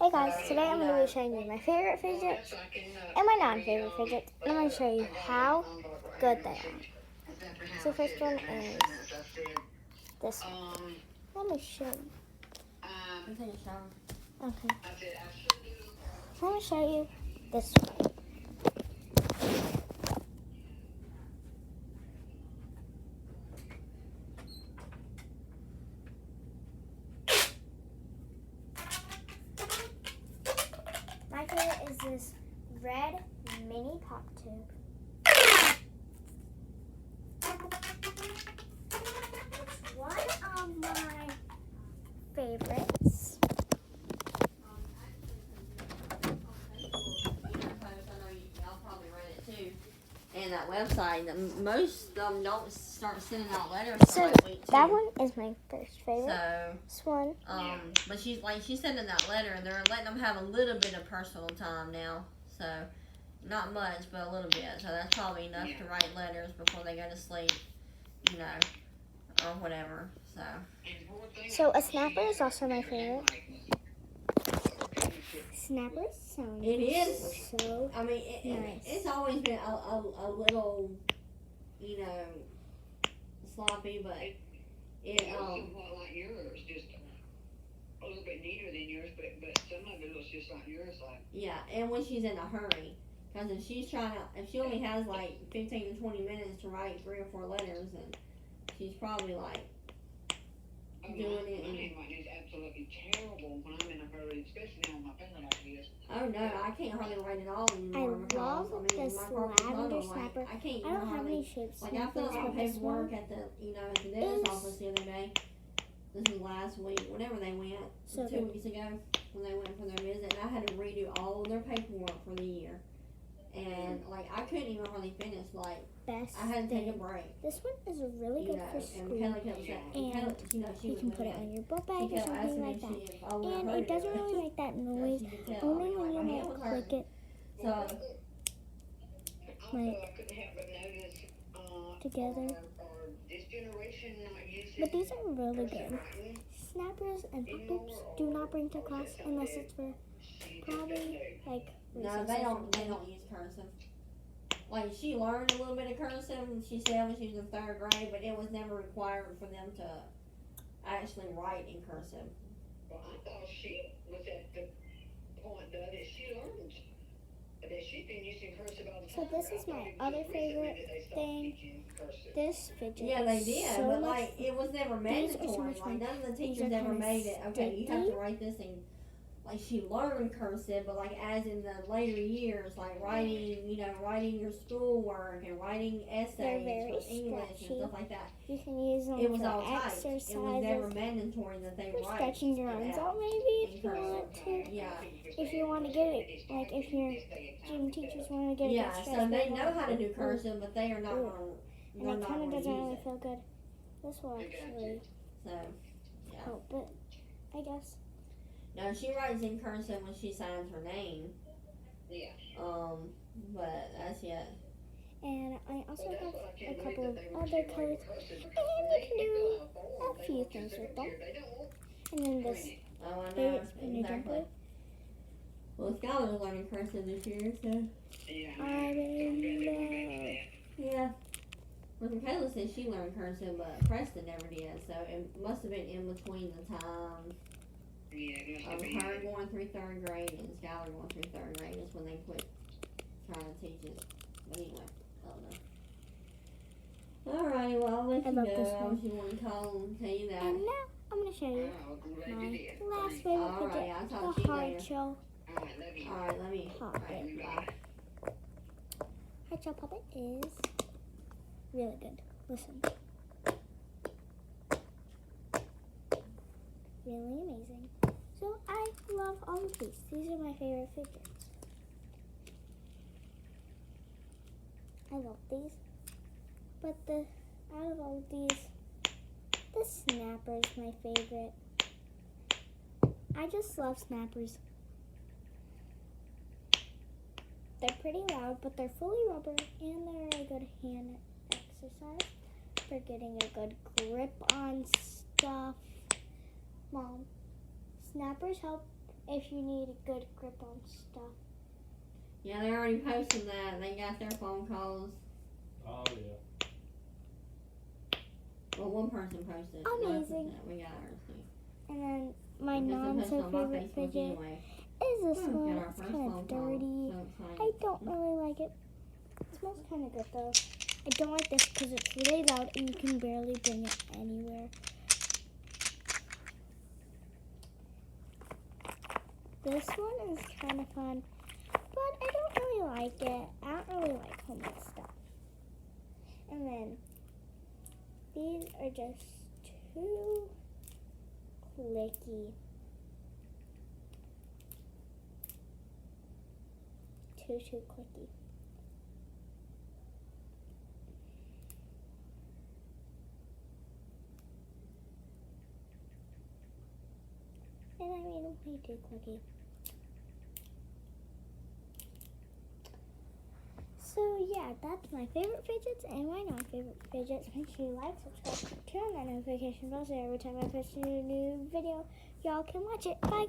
Hey guys, today I'm going to be showing you my favorite fidgets and my non-favorite fidgets, and I'm going to show you how good they are. So first one is this one. Let me show you. Okay. Let me show you this one. My favorite is this red mini pop tube. It's one of my favorites. And that website, most of them don't start sending out letters So like week 2. that one is my first favorite. So this one. But she's sending that letter, and they're letting them have a little bit of personal time now. So not much, but a little bit. So that's probably enough to write letters before they go to sleep, you know, or whatever. So a snapper is also my favorite. Snappers sound so I mean, nice. It's always been a little, you know, sloppy, but it like yours, just a little bit neater than yours, but some of it looks just like yours. Yeah, and when she's in a hurry, because if she only has like 15 to 20 minutes to write 3 or 4 letters, and she's probably like doing it. My handwriting is absolutely terrible when I'm in a hurry, especially now with my finger like this. Oh no, I can't hardly write at all anymore. I love this lavender snapper. I can't. I don't have any shapes. Like I finished my paperwork at the dentist office the other day. This was last week, whenever they went, 2 weeks ago, when they went for their visit, and I had to redo all of their paperwork for the year. And like I couldn't even hardly finish. Like I had to take a break. This one is really good for school, and Kelly kept saying, you can put it on your book bag or something like that. And it doesn't really make that noise, only when you like click it. So together. But these are really good. Snappers and hoops do not bring to class unless it's for probably like no, they don't use cursive. Like she learned a little bit of cursive, and she said when she was in 3rd grade, but it was never required for them to actually write in cursive. Well, I thought she was at the point though that she learned that she's been using cursive all the time. So this is my other favorite thing. This fidget. Yeah, they did, so but like it was never mandatory. So like none of the teachers ever made it. Okay, you have to write this in. Like she learned cursive, but like as in the later years, like writing your schoolwork and writing essays for English and stuff like that. You can use them it was for all exercises. It was never mandatory that they write. Stretching your arms out, maybe if you want to. Yeah. If you want to get it, like if your gym teachers want to get it. Yeah, so they know how to do cursive, but they are not going to. And it kind of doesn't really feel good. This will actually help it, I guess. No, she writes in cursive when she signs her name. Yeah. But that's it. And I also have a couple of other colors, and you can do a few things with them. And then this favorite spinner jumper. Well, Skylar's learning cursive this year, so. Yeah. Well, Michaela said she learned cursive, but Preston never did, so it must have been in between the time. Her going through 3rd grade and Skylar going through 3rd grade is when they quit trying to teach it. But anyway, I don't know. Alrighty, well, I'll let you go. She wanted to call and tell you that. And now I'm going to show you my last favorite fidget, the hard shell. Alright, let me pop it. Hard shell puppet is really good. Listen. Really amazing. So I love all of these. These are my favorite fidgets. I love these. But out of all of these, the snapper is my favorite. I just love snappers. They're pretty loud, but they're fully rubber, and they're a good hand exercise for getting a good grip on stuff. Mom, snappers help if you need a good grip on stuff. Yeah, they're already posting that. They got their phone calls. Oh yeah. Well, one person posted. Amazing. We got ours too. And then my Because non they're so posting on my favorite Facebook fidget anyway. is this Got one. our It's first kind phone of call. dirty. So excited. I don't really like it. It smells kind of good though. I don't like this because it's really loud and you can barely bring it anywhere. This one is kind of fun, but I don't really like it. I don't really like homemade stuff. And then these are just too clicky. Too clicky. And I made them way too clicky. So yeah, that's my favorite fidgets and my non-favorite fidgets. Make sure you like, subscribe, turn on that notification bell so every time I post a new video, y'all can watch it. Bye guys.